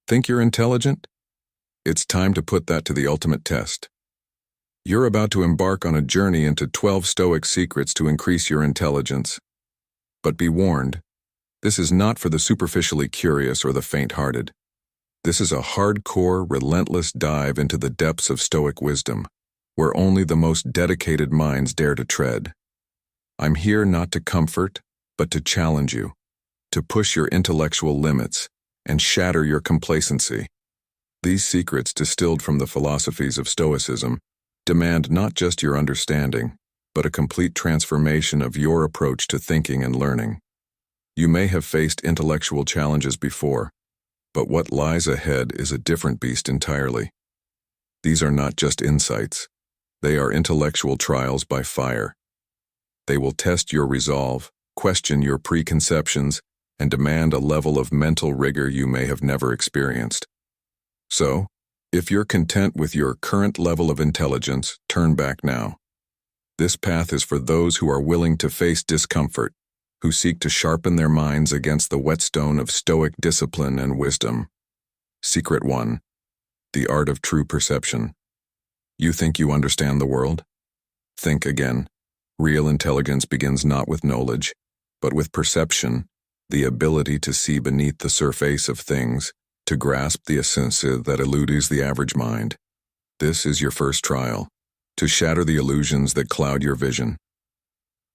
Think you're intelligent? It's time to put that to the ultimate test. You're about to embark on a journey into 12 Stoic secrets to increase your intelligence. But be warned, this is not for the superficially curious or the faint-hearted. This is a hardcore, relentless dive into the depths of Stoic wisdom, where only the most dedicated minds dare to tread. I'm here not to comfort, but to challenge you, to push your intellectual limits and shatter your complacency. These secrets, distilled from the philosophies of Stoicism, demand not just your understanding, but a complete transformation of your approach to thinking and learning. You may have faced intellectual challenges before, but what lies ahead is a different beast entirely. These are not just insights. They are intellectual trials by fire. They will test your resolve, question your preconceptions, and demand a level of mental rigor you may have never experienced. So, if you're content with your current level of intelligence, turn back now. This path is for those who are willing to face discomfort, who seek to sharpen their minds against the whetstone of Stoic discipline and wisdom. Secret 1. The art of true perception. You think you understand the world? Think again. Real intelligence begins not with knowledge, but with perception, the ability to see beneath the surface of things, to grasp the essence that eludes the average mind. This is your first trial, to shatter the illusions that cloud your vision.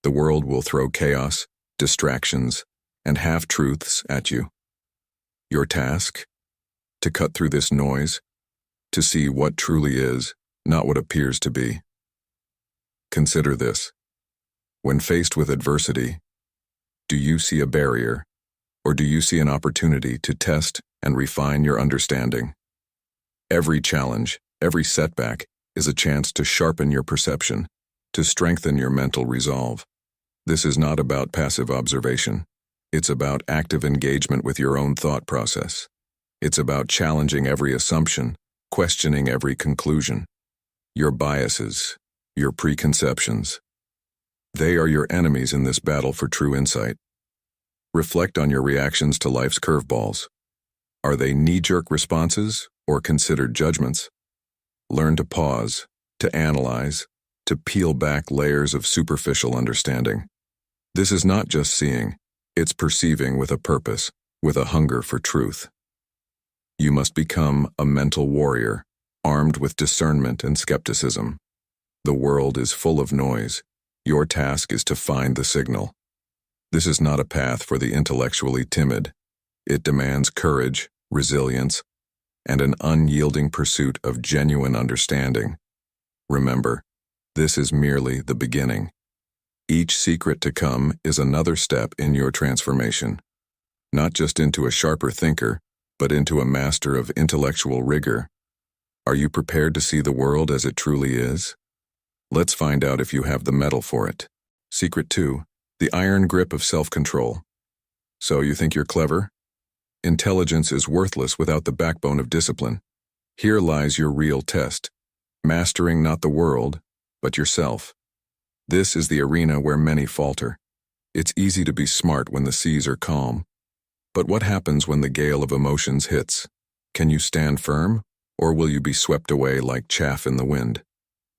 The world will throw chaos, distractions, and half-truths at you. Your task? To cut through this noise, to see what truly is, not what appears to be. Consider this. When faced with adversity, do you see a barrier, or do you see an opportunity to test and refine your understanding? Every challenge, every setback, is a chance to sharpen your perception, to strengthen your mental resolve. This is not about passive observation. It's about active engagement with your own thought process. It's about challenging every assumption, questioning every conclusion. Your biases, your preconceptions. They are your enemies in this battle for true insight. Reflect on your reactions to life's curveballs. Are they knee-jerk responses or considered judgments? Learn to pause, to analyze, to peel back layers of superficial understanding. This is not just seeing, it's perceiving with a purpose, with a hunger for truth. You must become a mental warrior, armed with discernment and skepticism. The world is full of noise. Your task is to find the signal. This is not a path for the intellectually timid. It demands courage, resilience, and an unyielding pursuit of genuine understanding. Remember, this is merely the beginning. Each secret to come is another step in your transformation, not just into a sharper thinker, but into a master of intellectual rigor. Are you prepared to see the world as it truly is? Let's find out if you have the mettle for it. Secret 2. The iron grip of self-control. So you think you're clever? Intelligence is worthless without the backbone of discipline. Here lies your real test, mastering not the world, but yourself. This is the arena where many falter. It's easy to be smart when the seas are calm. But what happens when the gale of emotions hits? Can you stand firm, or will you be swept away like chaff in the wind?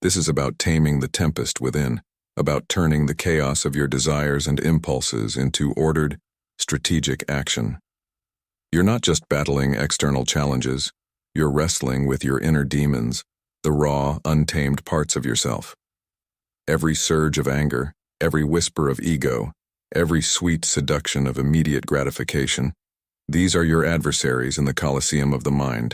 This is about taming the tempest within, about turning the chaos of your desires and impulses into ordered, strategic action. You're not just battling external challenges, you're wrestling with your inner demons, the raw, untamed parts of yourself. Every surge of anger, every whisper of ego, every sweet seduction of immediate gratification, these are your adversaries in the Colosseum of the mind.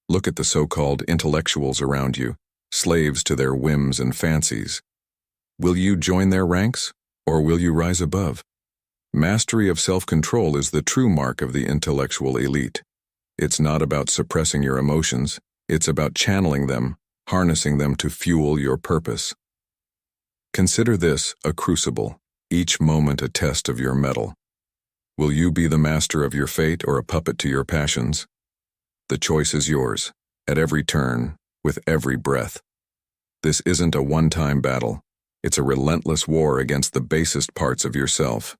Look at the so-called intellectuals around you, slaves to their whims and fancies. Will you join their ranks, or will you rise above? Mastery of self-control is the true mark of the intellectual elite. It's not about suppressing your emotions, it's about channeling them, harnessing them to fuel your purpose. Consider this a crucible, each moment a test of your mettle. Will you be the master of your fate or a puppet to your passions? The choice is yours, at every turn, with every breath. This isn't a one-time battle. It's a relentless war against the basest parts of yourself.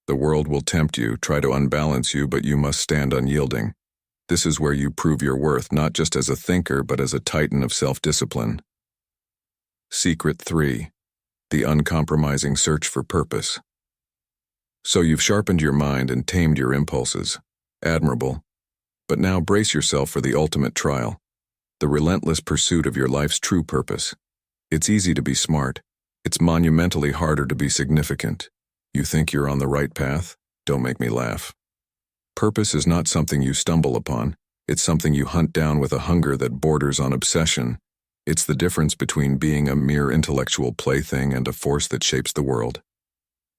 The world will tempt you, try to unbalance you, but you must stand unyielding. This is where you prove your worth not just as a thinker but as a titan of self-discipline. Secret 3. The uncompromising search for purpose. So you've sharpened your mind and tamed your impulses. Admirable. But now brace yourself for the ultimate trial, the relentless pursuit of your life's true purpose. It's easy to be smart. It's monumentally harder to be significant. You think you're on the right path? Don't make me laugh. Purpose is not something you stumble upon. It's something you hunt down with a hunger that borders on obsession. It's the difference between being a mere intellectual plaything and a force that shapes the world.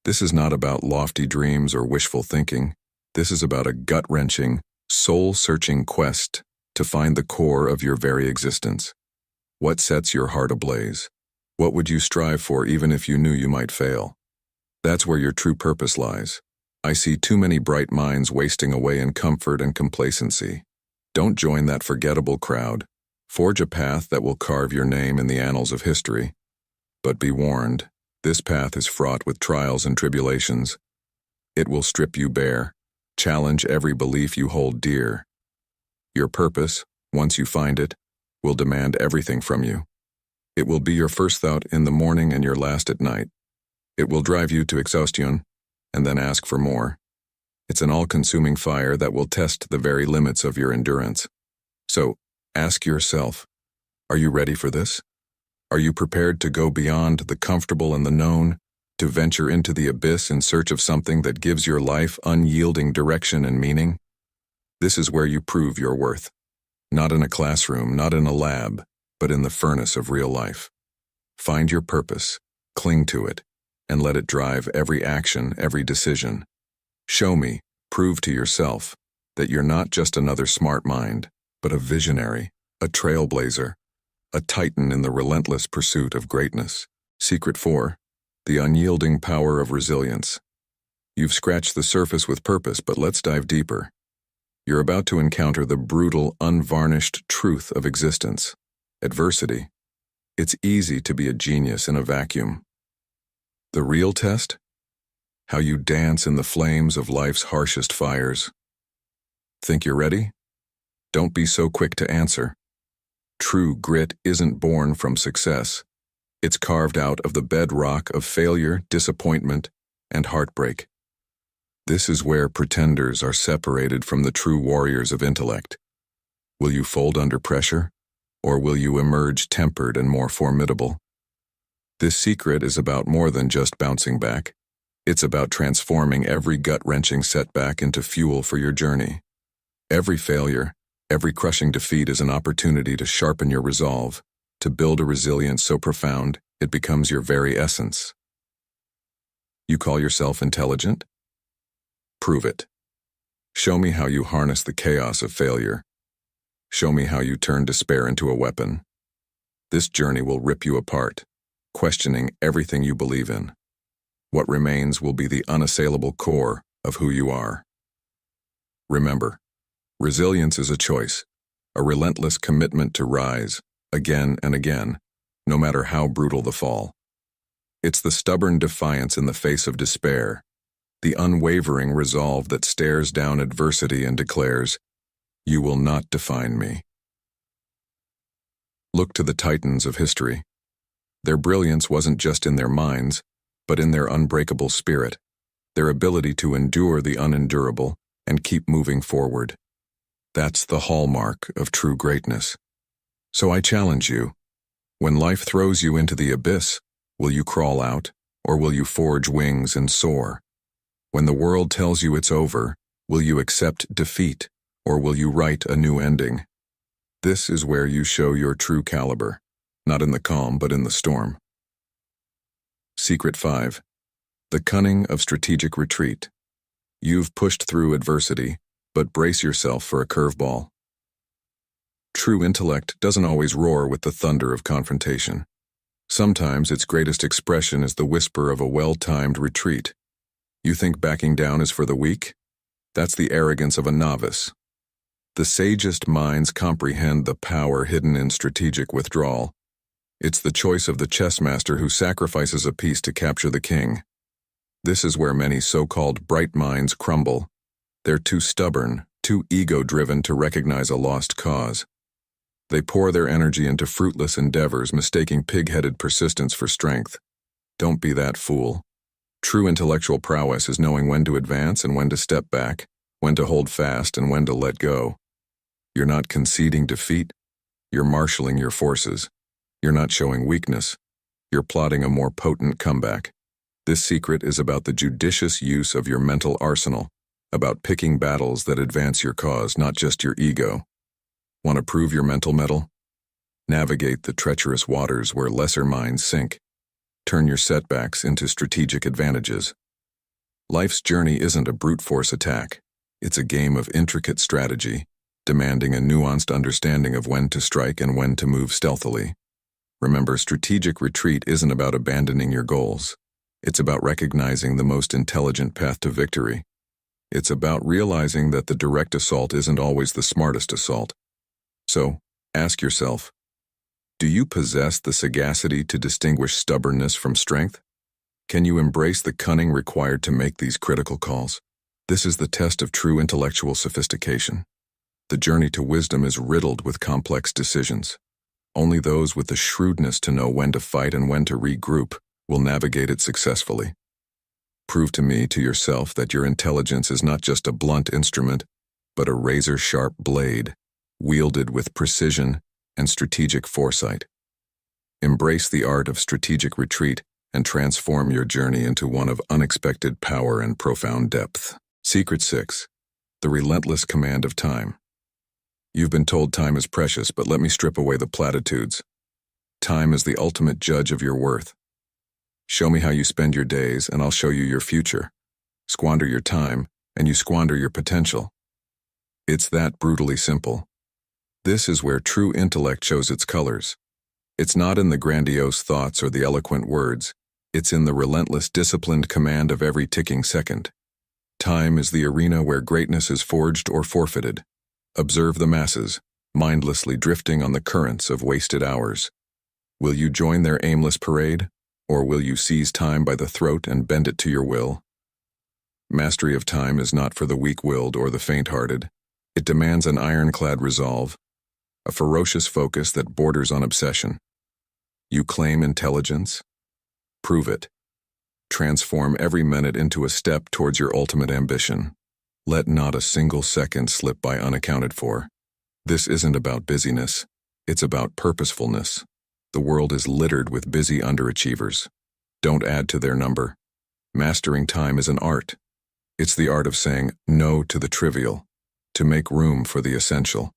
This is not about lofty dreams or wishful thinking. This is about a gut-wrenching, soul-searching quest to find the core of your very existence. What sets your heart ablaze? What would you strive for even if you knew you might fail? That's where your true purpose lies. I see too many bright minds wasting away in comfort and complacency. Don't join that forgettable crowd. Forge a path that will carve your name in the annals of history. But be warned, this path is fraught with trials and tribulations. It will strip you bare, challenge every belief you hold dear. Your purpose, once you find it, will demand everything from you. It will be your first thought in the morning and your last at night. It will drive you to exhaustion, and then ask for more. It's an all-consuming fire that will test the very limits of your endurance. So, ask yourself, are you ready for this? Are you prepared to go beyond the comfortable and the known, to venture into the abyss in search of something that gives your life unyielding direction and meaning? This is where you prove your worth. Not in a classroom, not in a lab, but in the furnace of real life. Find your purpose, cling to it, and let it drive every action, every decision. Show me, prove to yourself, that you're not just another smart mind, but a visionary, a trailblazer, a titan in the relentless pursuit of greatness. Secret 4. The unyielding power of resilience. You've scratched the surface with purpose, but let's dive deeper. You're about to encounter the brutal, unvarnished truth of existence. Adversity. It's easy to be a genius in a vacuum. The real test? How you dance in the flames of life's harshest fires. Think you're ready? Don't be so quick to answer. True grit isn't born from success. It's carved out of the bedrock of failure, disappointment, and heartbreak. This is where pretenders are separated from the true warriors of intellect. Will you fold under pressure, or will you emerge tempered and more formidable? This secret is about more than just bouncing back. It's about transforming every gut-wrenching setback into fuel for your journey. Every failure, every crushing defeat is an opportunity to sharpen your resolve, to build a resilience so profound it becomes your very essence. You call yourself intelligent? Prove it. Show me how you harness the chaos of failure. Show me how you turn despair into a weapon. This journey will rip you apart, questioning everything you believe in. What remains will be the unassailable core of who you are. Remember, resilience is a choice, a relentless commitment to rise, again and again, no matter how brutal the fall. It's the stubborn defiance in the face of despair, the unwavering resolve that stares down adversity and declares, "You will not define me." Look to the titans of history. Their brilliance wasn't just in their minds, but in their unbreakable spirit, their ability to endure the unendurable and keep moving forward. That's the hallmark of true greatness. So I challenge you, when life throws you into the abyss, will you crawl out, or will you forge wings and soar? When the world tells you it's over, will you accept defeat, or will you write a new ending? This is where you show your true caliber, not in the calm but in the storm. Secret 5. The cunning of strategic retreat. You've pushed through adversity, but brace yourself for a curveball. True intellect doesn't always roar with the thunder of confrontation. Sometimes its greatest expression is the whisper of a well-timed retreat. You think backing down is for the weak? That's the arrogance of a novice. The sagest minds comprehend the power hidden in strategic withdrawal. It's the choice of the chess master who sacrifices a piece to capture the king. This is where many so-called bright minds crumble. They're too stubborn, too ego-driven to recognize a lost cause. They pour their energy into fruitless endeavors, mistaking pig-headed persistence for strength. Don't be that fool. True intellectual prowess is knowing when to advance and when to step back, when to hold fast and when to let go. You're not conceding defeat, you're marshaling your forces. You're not showing weakness, you're plotting a more potent comeback. This secret is about the judicious use of your mental arsenal, about picking battles that advance your cause, not just your ego. Want to prove your mental mettle? Navigate the treacherous waters where lesser minds sink. Turn your setbacks into strategic advantages. Life's journey isn't a brute force attack. It's a game of intricate strategy, demanding a nuanced understanding of when to strike and when to move stealthily. Remember, strategic retreat isn't about abandoning your goals. It's about recognizing the most intelligent path to victory. It's about realizing that the direct assault isn't always the smartest assault. So, ask yourself, do you possess the sagacity to distinguish stubbornness from strength? Can you embrace the cunning required to make these critical calls? This is the test of true intellectual sophistication. The journey to wisdom is riddled with complex decisions. Only those with the shrewdness to know when to fight and when to regroup will navigate it successfully. Prove to me, to yourself, that your intelligence is not just a blunt instrument, but a razor-sharp blade, wielded with precision and strategic foresight. Embrace the art of strategic retreat and transform your journey into one of unexpected power and profound depth. Secret 6. The relentless command of time. You've been told time is precious, but let me strip away the platitudes. Time is the ultimate judge of your worth. Show me how you spend your days, and I'll show you your future. Squander your time, and you squander your potential. It's that brutally simple. This is where true intellect shows its colors. It's not in the grandiose thoughts or the eloquent words. It's in the relentless, disciplined command of every ticking second. Time is the arena where greatness is forged or forfeited. Observe the masses, mindlessly drifting on the currents of wasted hours. Will you join their aimless parade, or will you seize time by the throat and bend it to your will? Mastery of time is not for the weak-willed or the faint-hearted. It demands an ironclad resolve, a ferocious focus that borders on obsession. You claim intelligence? Prove it. Transform every minute into a step towards your ultimate ambition. Let not a single second slip by unaccounted for. This isn't about busyness. It's about purposefulness. The world is littered with busy underachievers. Don't add to their number. Mastering time is an art. It's the art of saying no to the trivial, to make room for the essential.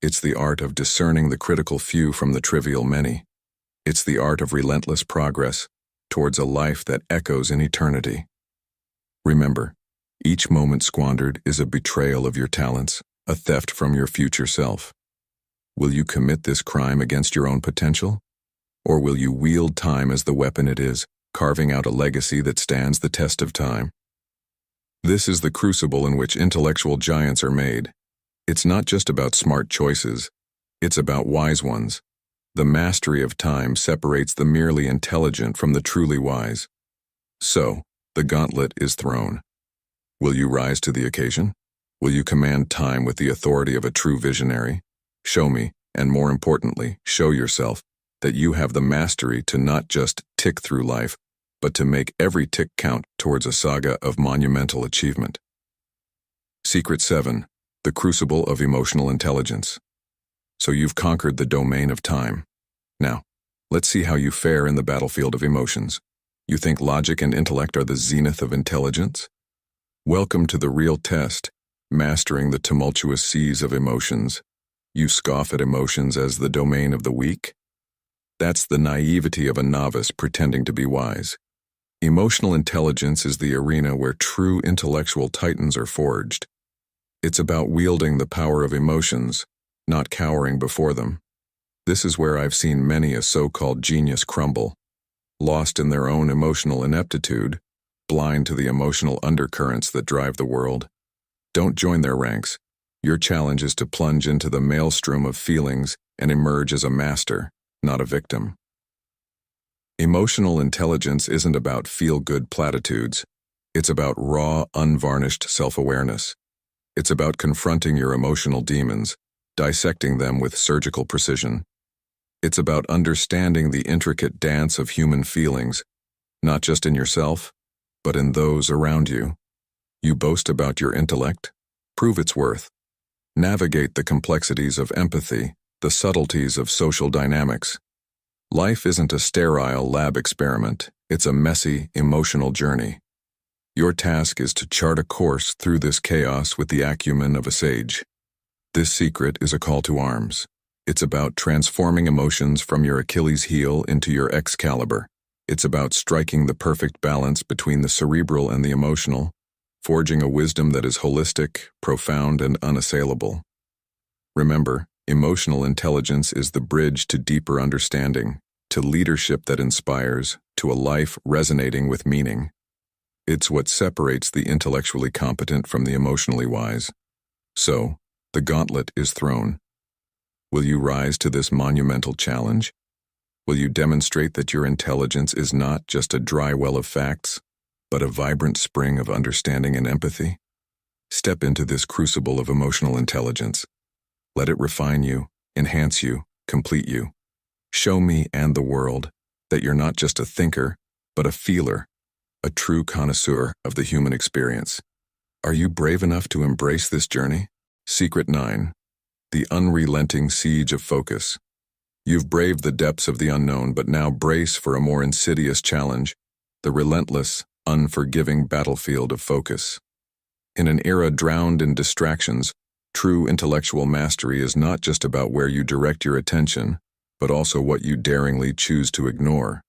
It's the art of discerning the critical few from the trivial many. It's the art of relentless progress towards a life that echoes in eternity. Remember, each moment squandered is a betrayal of your talents, a theft from your future self. Will you commit this crime against your own potential? Or will you wield time as the weapon it is, carving out a legacy that stands the test of time? This is the crucible in which intellectual giants are made. It's not just about smart choices, it's about wise ones. The mastery of time separates the merely intelligent from the truly wise. So, the gauntlet is thrown. Will you rise to the occasion? Will you command time with the authority of a true visionary? Show me, and more importantly, show yourself, that you have the mastery to not just tick through life, but to make every tick count towards a saga of monumental achievement. Secret 7. The crucible of emotional intelligence. So you've conquered the domain of time. Now, let's see how you fare in the battlefield of emotions. You think logic and intellect are the zenith of intelligence? Welcome to the real test, mastering the tumultuous seas of emotions. You scoff at emotions as the domain of the weak? That's the naivety of a novice pretending to be wise. Emotional intelligence is the arena where true intellectual titans are forged. It's about wielding the power of emotions, not cowering before them. This is where I've seen many a so-called genius crumble, lost in their own emotional ineptitude, blind to the emotional undercurrents that drive the world. Don't join their ranks. Your challenge is to plunge into the maelstrom of feelings and emerge as a master, not a victim. Emotional intelligence isn't about feel-good platitudes. It's about raw, unvarnished self-awareness. It's about confronting your emotional demons, dissecting them with surgical precision. It's about understanding the intricate dance of human feelings, not just in yourself, but in those around you. You boast about your intellect? Prove its worth. Navigate the complexities of empathy, the subtleties of social dynamics. Life isn't a sterile lab experiment, it's a messy, emotional journey. Your task is to chart a course through this chaos with the acumen of a sage. This secret is a call to arms. It's about transforming emotions from your Achilles heel into your Excalibur. It's about striking the perfect balance between the cerebral and the emotional, forging a wisdom that is holistic, profound, and unassailable. Remember, emotional intelligence is the bridge to deeper understanding, to leadership that inspires, to a life resonating with meaning. It's what separates the intellectually competent from the emotionally wise. So, the gauntlet is thrown. Will you rise to this monumental challenge? Will you demonstrate that your intelligence is not just a dry well of facts, but a vibrant spring of understanding and empathy? Step into this crucible of emotional intelligence. Let it refine you, enhance you, complete you. Show me and the world that you're not just a thinker, but a feeler, a true connoisseur of the human experience. Are you brave enough to embrace this journey? Secret 9. The unrelenting siege of focus. You've braved the depths of the unknown, but now brace for a more insidious challenge, the relentless, unforgiving battlefield of focus. In an era drowned in distractions, true intellectual mastery is not just about where you direct your attention, but also what you daringly choose to ignore.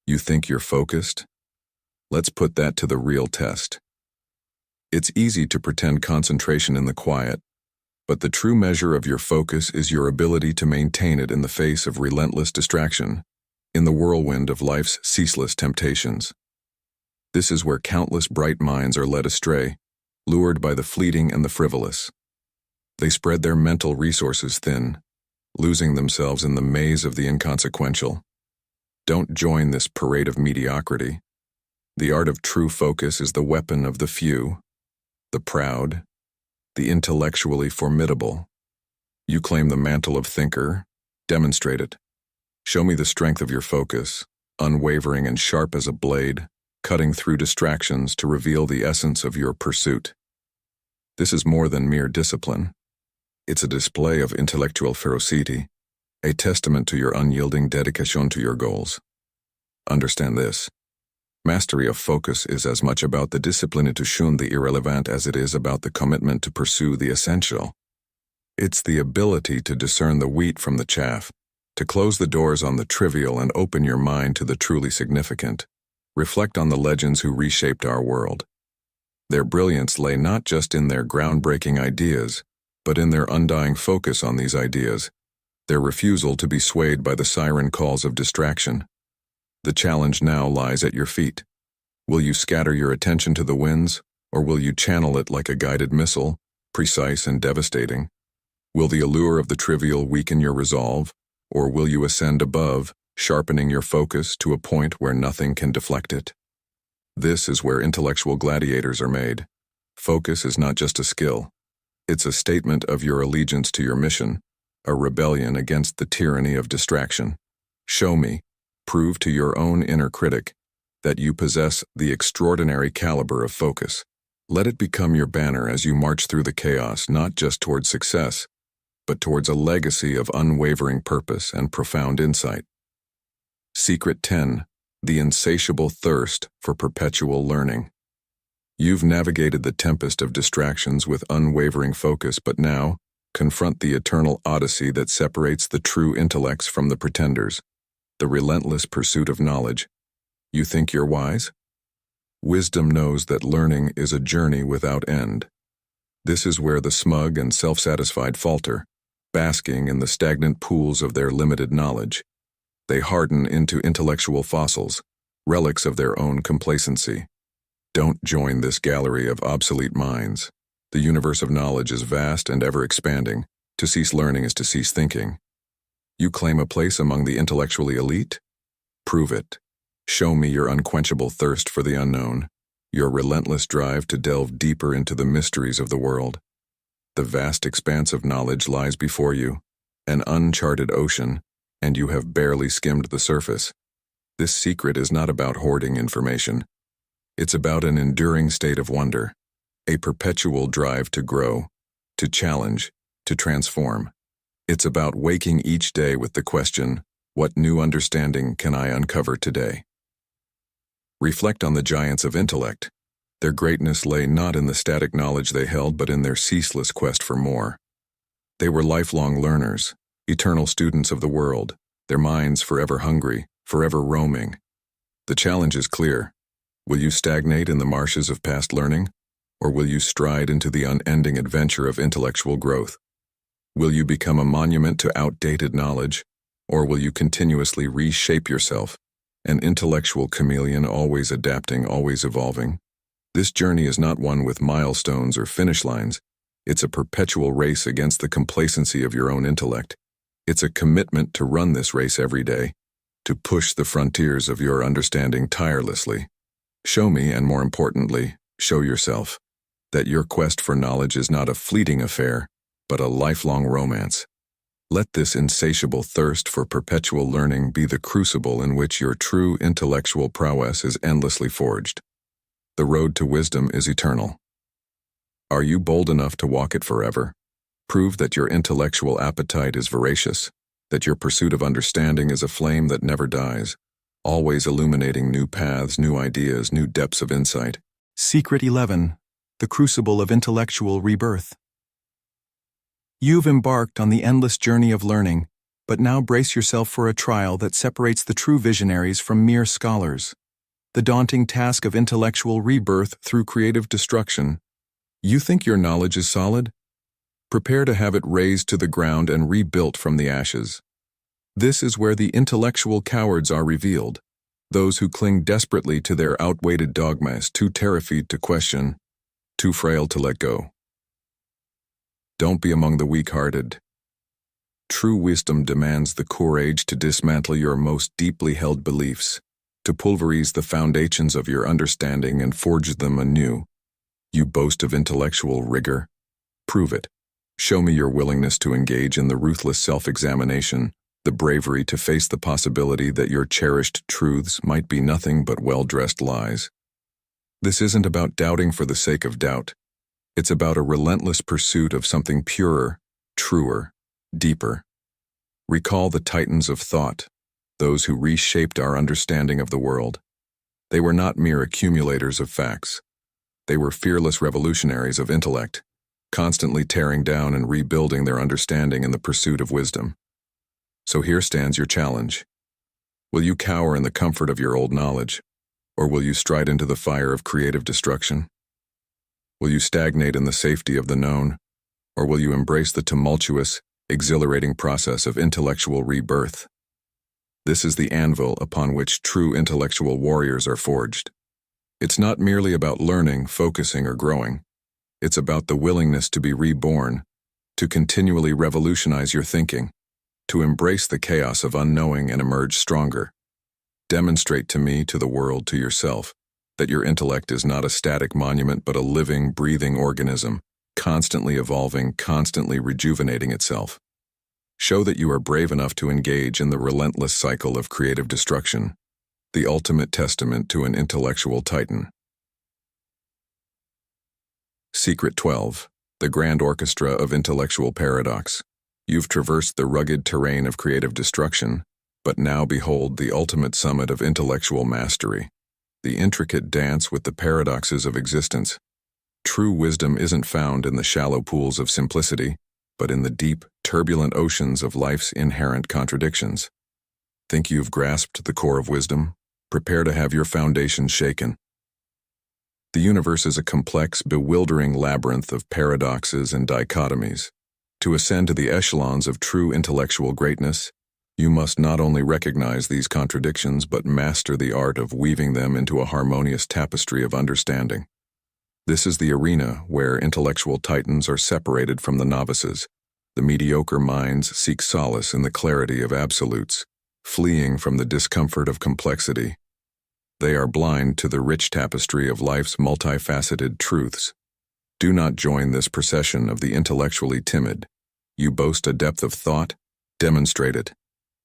You think you're focused? Let's put that to the real test. It's easy to pretend concentration in the quiet, but the true measure of your focus is your ability to maintain it in the face of relentless distraction, in the whirlwind of life's ceaseless temptations. This is where countless bright minds are led astray, lured by the fleeting and the frivolous. They spread their mental resources thin, losing themselves in the maze of the inconsequential. Don't join this parade of mediocrity. The art of true focus is the weapon of the few, the proud, the intellectually formidable. You claim the mantle of thinker, demonstrate it. Show me the strength of your focus, unwavering and sharp as a blade, cutting through distractions to reveal the essence of your pursuit. This is more than mere discipline. It's a display of intellectual ferocity, a testament to your unyielding dedication to your goals. Understand this. Mastery of focus is as much about the discipline to shun the irrelevant as it is about the commitment to pursue the essential. It's the ability to discern the wheat from the chaff, to close the doors on the trivial and open your mind to the truly significant. Reflect on the legends who reshaped our world. Their brilliance lay not just in their groundbreaking ideas, but in their undying focus on these ideas, their refusal to be swayed by the siren calls of distraction. The challenge now lies at your feet. Will you scatter your attention to the winds, or will you channel it like a guided missile, precise and devastating? Will the allure of the trivial weaken your resolve, or will you ascend above, sharpening your focus to a point where nothing can deflect it? This is where intellectual gladiators are made. Focus is not just a skill. It's a statement of your allegiance to your mission, a rebellion against the tyranny of distraction. Show me, prove to your own inner critic, that you possess the extraordinary caliber of focus. Let it become your banner as you march through the chaos, not just towards success, but towards a legacy of unwavering purpose and profound insight. Secret 10. The insatiable thirst for perpetual learning. You've navigated the tempest of distractions with unwavering focus, but now, confront the eternal odyssey that separates the true intellects from the pretenders, the relentless pursuit of knowledge. You think you're wise? Wisdom knows that learning is a journey without end. This is where the smug and self-satisfied falter, basking in the stagnant pools of their limited knowledge. They harden into intellectual fossils, relics of their own complacency. Don't join this gallery of obsolete minds. The universe of knowledge is vast and ever-expanding. To cease learning is to cease thinking. You claim a place among the intellectually elite? Prove it. Show me your unquenchable thirst for the unknown, your relentless drive to delve deeper into the mysteries of the world. The vast expanse of knowledge lies before you, an uncharted ocean, and you have barely skimmed the surface. This secret is not about hoarding information. It's about an enduring state of wonder, a perpetual drive to grow, to challenge, to transform. It's about waking each day with the question, what new understanding can I uncover today? Reflect on the giants of intellect. Their greatness lay not in the static knowledge they held, but in their ceaseless quest for more. They were lifelong learners, eternal students of the world, their minds forever hungry, forever roaming. The challenge is clear. Will you stagnate in the marshes of past learning, or will you stride into the unending adventure of intellectual growth? Will you become a monument to outdated knowledge, or will you continuously reshape yourself, an intellectual chameleon always adapting, always evolving? This journey is not one with milestones or finish lines. It's a perpetual race against the complacency of your own intellect. It's a commitment to run this race every day, to push the frontiers of your understanding tirelessly. Show me, and more importantly, show yourself, that your quest for knowledge is not a fleeting affair, but a lifelong romance. Let this insatiable thirst for perpetual learning be the crucible in which your true intellectual prowess is endlessly forged. The road to wisdom is eternal. Are you bold enough to walk it forever? Prove that your intellectual appetite is voracious, that your pursuit of understanding is a flame that never dies, always illuminating new paths, new ideas, new depths of insight. Secret 11. The Crucible of Intellectual Rebirth. You've embarked on the endless journey of learning, but now brace yourself for a trial that separates the true visionaries from mere scholars. The daunting task of intellectual rebirth through creative destruction. You think your knowledge is solid? Prepare to have it razed to the ground and rebuilt from the ashes. This is where the intellectual cowards are revealed, those who cling desperately to their outdated dogmas, too terrified to question, too frail to let go. Don't be among the weak-hearted. True wisdom demands the courage to dismantle your most deeply held beliefs, to pulverize the foundations of your understanding and forge them anew. You boast of intellectual rigor. Prove it. Show me your willingness to engage in the ruthless self-examination, the bravery to face the possibility that your cherished truths might be nothing but well-dressed lies. This isn't about doubting for the sake of doubt. It's about a relentless pursuit of something purer, truer, deeper. Recall the titans of thought, those who reshaped our understanding of the world. They were not mere accumulators of facts. They were fearless revolutionaries of intellect, constantly tearing down and rebuilding their understanding in the pursuit of wisdom. So here stands your challenge. Will you cower in the comfort of your old knowledge, or will you stride into the fire of creative destruction? Will you stagnate in the safety of the known, or will you embrace the tumultuous, exhilarating process of intellectual rebirth? This is the anvil upon which true intellectual warriors are forged. It's not merely about learning, focusing, or growing. It's about the willingness to be reborn, to continually revolutionize your thinking, to embrace the chaos of unknowing and emerge stronger. Demonstrate to me, to the world, to yourself, that your intellect is not a static monument but a living, breathing organism, constantly evolving, constantly rejuvenating itself. Show that you are brave enough to engage in the relentless cycle of creative destruction, the ultimate testament to an intellectual titan. Secret 12. The Grand Orchestra of Intellectual Paradox. You've traversed the rugged terrain of creative destruction, but now behold the ultimate summit of intellectual mastery, the intricate dance with the paradoxes of existence. True wisdom isn't found in the shallow pools of simplicity, but in the deep, turbulent oceans of life's inherent contradictions. Think you've grasped the core of wisdom? Prepare to have your foundations shaken. The universe is a complex, bewildering labyrinth of paradoxes and dichotomies. To ascend to the echelons of true intellectual greatness, you must not only recognize these contradictions but master the art of weaving them into a harmonious tapestry of understanding. This is the arena where intellectual titans are separated from the novices. The mediocre minds seek solace in the clarity of absolutes, fleeing from the discomfort of complexity. They are blind to the rich tapestry of life's multifaceted truths. Do not join this procession of the intellectually timid. You boast a depth of thought? Demonstrate it.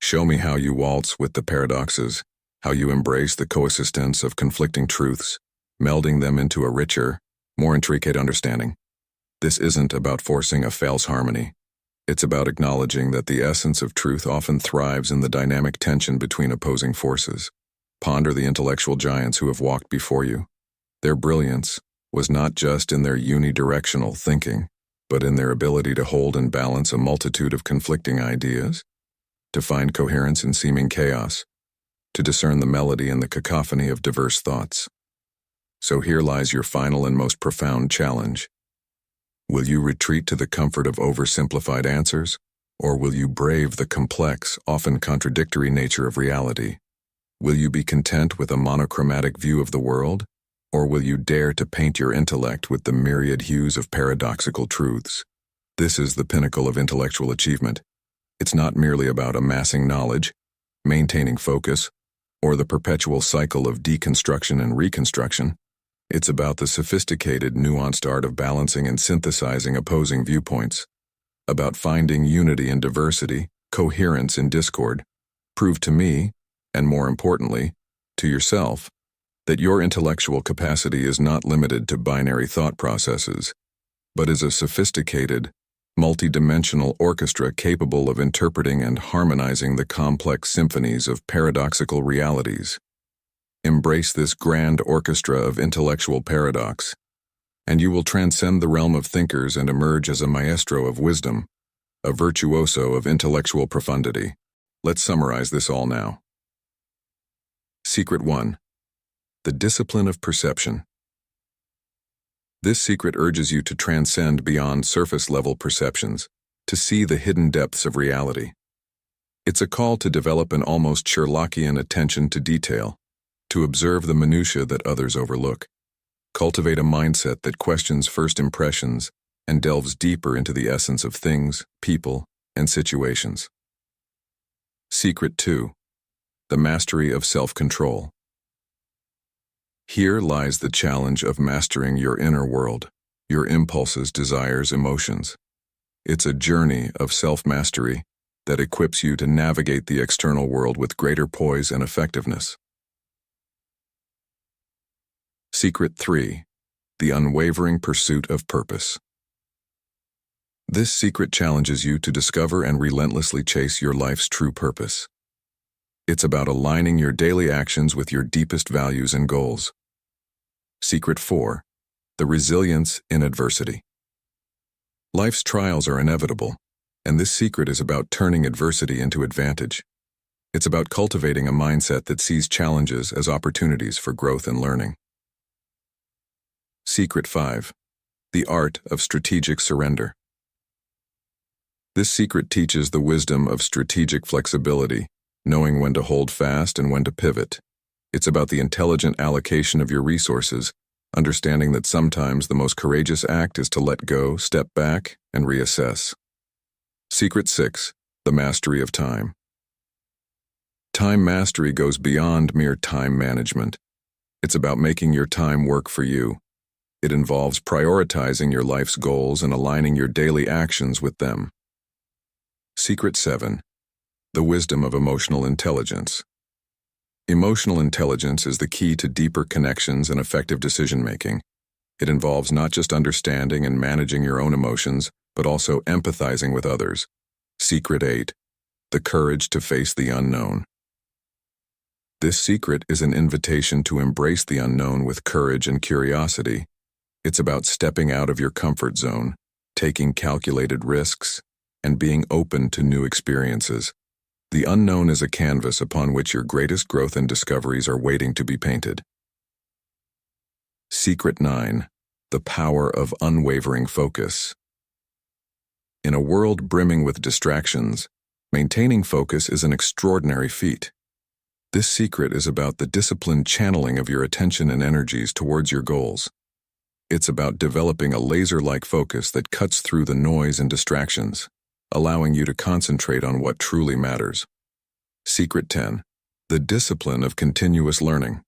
Show me how you waltz with the paradoxes, how you embrace the coexistence of conflicting truths, melding them into a richer, more intricate understanding. This isn't about forcing a false harmony. It's about acknowledging that the essence of truth often thrives in the dynamic tension between opposing forces. Ponder the intellectual giants who have walked before you. Their brilliance was not just in their unidirectional thinking, but in their ability to hold and balance a multitude of conflicting ideas, to find coherence in seeming chaos, to discern the melody in the cacophony of diverse thoughts. So here lies your final and most profound challenge. Will you retreat to the comfort of oversimplified answers, or will you brave the complex, often contradictory nature of reality? Will you be content with a monochromatic view of the world, or will you dare to paint your intellect with the myriad hues of paradoxical truths? This is the pinnacle of intellectual achievement. It's not merely about amassing knowledge, maintaining focus, or the perpetual cycle of deconstruction and reconstruction. It's about the sophisticated, nuanced art of balancing and synthesizing opposing viewpoints, about finding unity in diversity, coherence in discord. Prove to me, and more importantly, to yourself, that your intellectual capacity is not limited to binary thought processes, but is a sophisticated, multidimensional orchestra capable of interpreting and harmonizing the complex symphonies of paradoxical realities. Embrace this grand orchestra of intellectual paradox, and you will transcend the realm of thinkers and emerge as a maestro of wisdom, a virtuoso of intellectual profundity. Let's summarize this all now. Secret 1. The discipline of perception. This secret urges you to transcend beyond surface-level perceptions, to see the hidden depths of reality. It's a call to develop an almost Sherlockian attention to detail, to observe the minutiae that others overlook. Cultivate a mindset that questions first impressions and delves deeper into the essence of things, people, and situations. Secret 2. The mastery of self-control. Here lies the challenge of mastering your inner world, your impulses, desires, emotions. It's a journey of self-mastery that equips you to navigate the external world with greater poise and effectiveness. Secret 3. The unwavering pursuit of purpose. This secret challenges you to discover and relentlessly chase your life's true purpose. It's about aligning your daily actions with your deepest values and goals. Secret 4. The resilience in adversity. Life's trials are inevitable, and this secret is about turning adversity into advantage. It's about cultivating a mindset that sees challenges as opportunities for growth and learning. Secret 5. The art of strategic surrender. This secret teaches the wisdom of strategic flexibility, knowing when to hold fast and when to pivot. It's about the intelligent allocation of your resources, understanding that sometimes the most courageous act is to let go, step back, and reassess. Secret 6. The mastery of time. Time mastery goes beyond mere time management. It's about making your time work for you. It involves prioritizing your life's goals and aligning your daily actions with them. Secret 7. The wisdom of emotional intelligence. Emotional intelligence is the key to deeper connections and effective decision-making. It involves not just understanding and managing your own emotions, but also empathizing with others. Secret 8. The courage to face the unknown. This secret is an invitation to embrace the unknown with courage and curiosity. It's about stepping out of your comfort zone, taking calculated risks, and being open to new experiences. The unknown is a canvas upon which your greatest growth and discoveries are waiting to be painted. Secret 9. The power of unwavering focus. In a world brimming with distractions, maintaining focus is an extraordinary feat. This secret is about the disciplined channeling of your attention and energies towards your goals. It's about developing a laser-like focus that cuts through the noise and distractions, allowing you to concentrate on what truly matters. Secret 10. The discipline of continuous learning.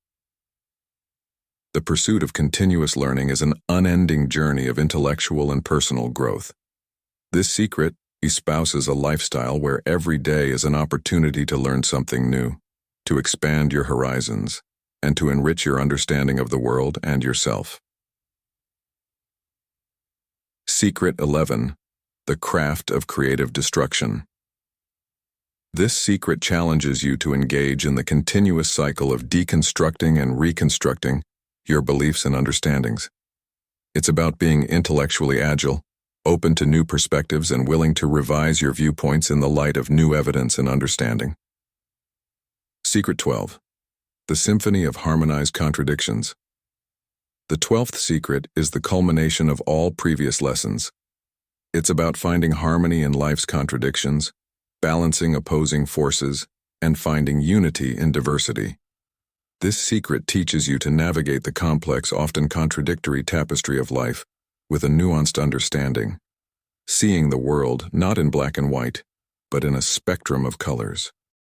The pursuit of continuous learning is an unending journey of intellectual and personal growth. This secret espouses a lifestyle where every day is an opportunity to learn something new, to expand your horizons, and to enrich your understanding of the world and yourself. Secret 11. The Craft of Creative Destruction. This secret challenges you to engage in the continuous cycle of deconstructing and reconstructing your beliefs and understandings. It's about being intellectually agile, open to new perspectives, and willing to revise your viewpoints in the light of new evidence and understanding. Secret 12. The Symphony of Harmonized Contradictions. The 12th secret is the culmination of all previous lessons. It's about finding harmony in life's contradictions, balancing opposing forces, and finding unity in diversity. This secret teaches you to navigate the complex, often contradictory tapestry of life with a nuanced understanding, seeing the world not in black and white, but in a spectrum of colors.